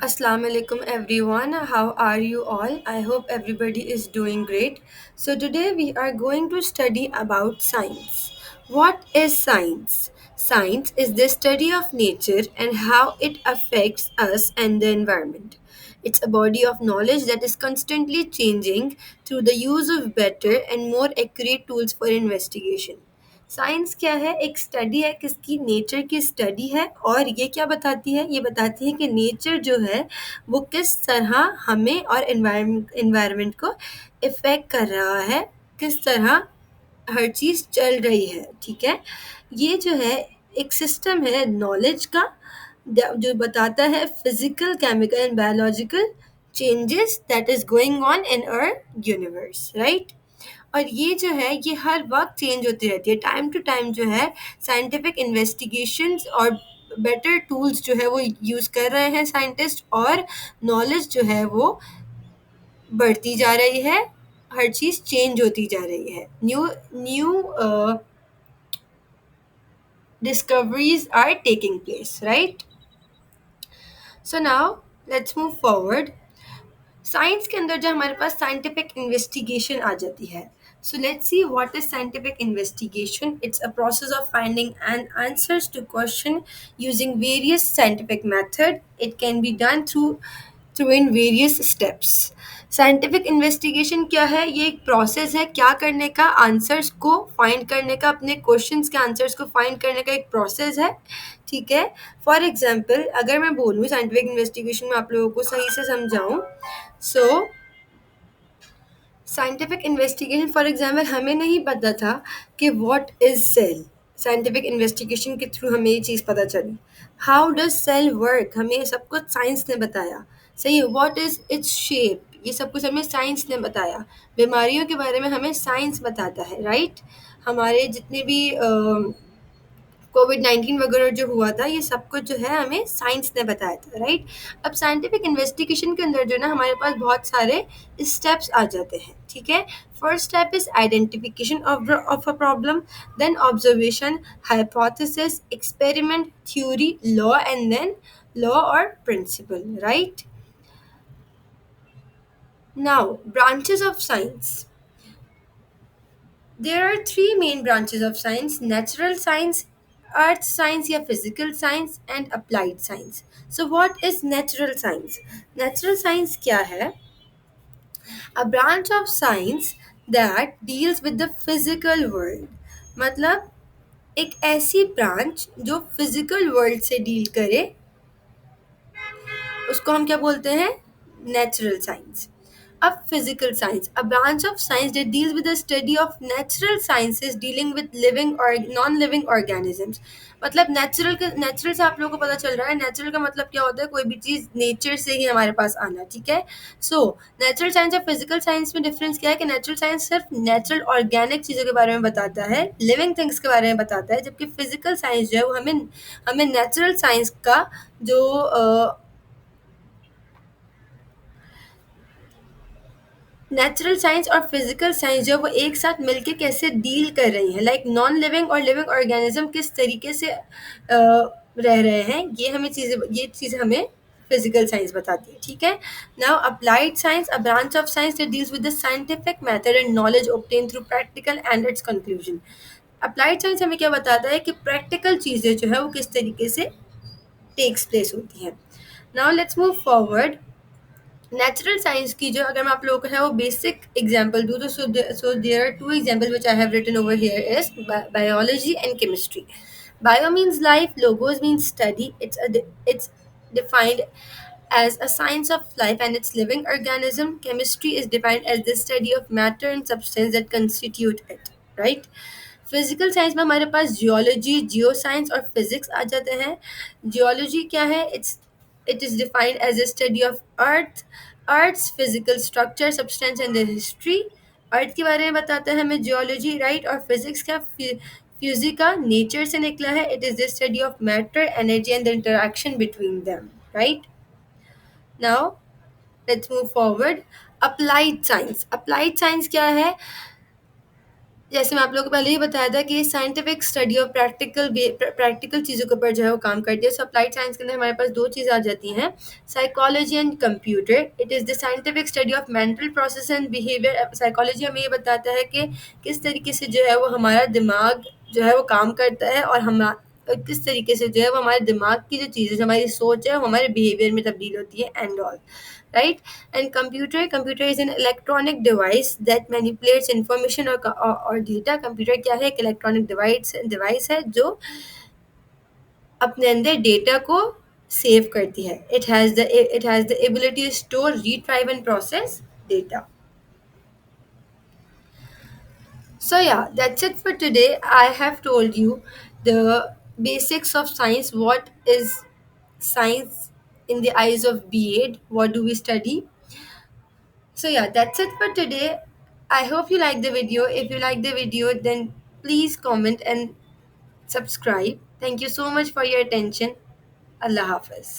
Assalamu alaikum everyone. How are you all? I hope everybody is doing great. So today we are going to study about science. What is science? Science is the study of nature and how it affects us and the environment. It's a body of knowledge that is constantly changing through the use of better and more accurate tools for investigation. Science क्या है? एक study है, किसकी? Nature की study है। और ये क्या बताती है? ये बताती है कि नेचर जो है वो किस तरह हमें और एनवायरनमेंट को इफ़ेक्ट कर रहा है, किस तरह हर चीज़ चल रही है। ठीक है, ये जो है एक सिस्टम है नॉलेज का, जो बताता है physical, chemical and biological changes that is going on in our universe, right? और ये जो है ये हर वक्त चेंज होती रहती है, टाइम टू टाइम जो है साइंटिफिक इन्वेस्टिगेशंस और बेटर टूल्स जो है वो यूज़ कर रहे हैं साइंटिस्ट, और नॉलेज जो है वो बढ़ती जा रही है, हर चीज़ चेंज होती जा रही है, new new discoveries are taking place, right? So now let's move forward. Science के अंदर जो हमारे पास साइंटिफिक इन्वेस्टिगेशन आ जाती है. So let's see what is scientific investigation. It's a process of finding answers to question using various scientific method. It can be done through in various steps. Scientific investigation क्या है? ये एक process है क्या करने का, आंसर्स को find करने का, अपने क्वेश्चंस के आंसर्स को फाइंड करने का एक प्रोसेस है. ठीक है, फॉर एग्जाम्पल अगर मैं बोलूँ साइंटिफिक इन्वेस्टिगेशन में आप लोगों को सही से समझाऊँ, सो साइंटिफिक इन्वेस्टिगेशन फॉर एग्जाम्पल हमें नहीं पता था कि what is cell. Scientific investigation के थ्रू हमें ये चीज़ पता चली. हाउ डज सेल वर्क, हमें सब कुछ साइंस ने बताया. सही है. व्हाट इज इट्स शेप, ये सब कुछ हमें साइंस ने बताया. बीमारियों के बारे में हमें साइंस बताता है, राइट? हमारे जितने भी कोविड-19 वगैरह जो हुआ था, ये सब कुछ जो है हमें साइंस ने बताया था, राइट? अब साइंटिफिक इन्वेस्टिगेशन के अंदर जो है ना हमारे पास बहुत सारे स्टेप्स आ जाते हैं. ठीक है, first step is identification of a problem, then observation, hypothesis, experiment, theory, law and then law और principle, right? Now branches of science. There are three main branches of science: natural science, earth science या physical science, and applied science. So what is natural science? Natural science क्या है? A branch of science that deals with the physical world. मतलब एक ऐसी branch जो physical world से deal करे, उसको हम क्या बोलते हैं? Natural science. अब physical science, a branch of science that deals with the study of natural sciences dealing with living or non-living organisms. मतलब नेचुरल से आप लोगों को पता चल रहा है, नेचुरल का मतलब क्या होता है? कोई भी चीज़ नेचर से ही हमारे पास आना. ठीक है, सो नेचुरल साइंस और फिजिकल साइंस में डिफरेंस क्या है कि नेचुरल साइंस सिर्फ नेचुरल ऑर्गेनिक चीज़ों के बारे में बताता है, लिविंग थिंग्स के बारे में बताता है, जबकि फिजिकल साइंस जो है वो हमें हमें नेचुरल साइंस का जो नेचुरल साइंस और फिजिकल साइंस जो वो एक साथ मिलके कैसे डील कर रही हैं, लाइक नॉन लिविंग और लिविंग ऑर्गेनिज्म किस तरीके से रह रहे हैं, ये चीज़ें हमें फिजिकल साइंस बताती है. ठीक है, now applied science, a branch of science that deals with the scientific method and knowledge obtain through practical and it's conclusion. Applied science हमें क्या बताता है कि प्रैक्टिकल चीज़ें जो है वो किस तरीके से टेक्स प्लेस होती हैं. Now let's move forward. Natural science की जो अगर मैं आप लोगों को है वो बेसिक एग्जांपल दूँ तो so there are two example which I have written over here is biology and chemistry. Bio means life, logos means study. It's defined as a science of life and its living organism. Chemistry is defined as the study of matter and substance that constitute it, right? Physical science में हमारे पास geology, geo science और physics आ जाते हैं. Geology क्या है? It is defined as a study of earth's physical structure, substance and the history. Earth के बारे में बताता है हमें जियोलॉजी, राइट? और फिजिक्स क्या? फिजिका नेचर से निकला है. It is the study of matter, energy and the interaction between them, right? Now let's move forward. Applied science. Applied science क्या है? जैसे मैं आप लोगों को पहले ही बताया था कि साइंटिफिक स्टडी और प्रैक्टिकल चीज़ों के ऊपर जो है वो काम करती है। सो अप्लाइड साइंस के अंदर हमारे पास दो चीज़ आ जाती हैं, psychology and computer. It is the scientific study of mental process and behaviour. Psychology हमें ये बताता है कि किस तरीके से जो है वो हमारा दिमाग जो है वो काम करता है, और हम किस तरीके से जो है वो हमारे दिमाग की जो चीज़ें, जो हमारी सोच है, वो हमारे बिहेवियर में तब्दील होती है and all, right? And computer is an electronic device that manipulates information or data. Computer क्या है? एक इलेक्ट्रॉनिक डिवाइस है जो अपने अंदर डेटा को सेव करती है. It has the ability to store, retrieve and process data. So yeah, that's it for today. I have told you the basics of science. What is science in the eyes of B.Ed? What do we study? So yeah, that's it for today. I hope you like the video. If you like the video, then please comment and subscribe. Thank you so much for your attention. Allah Hafiz.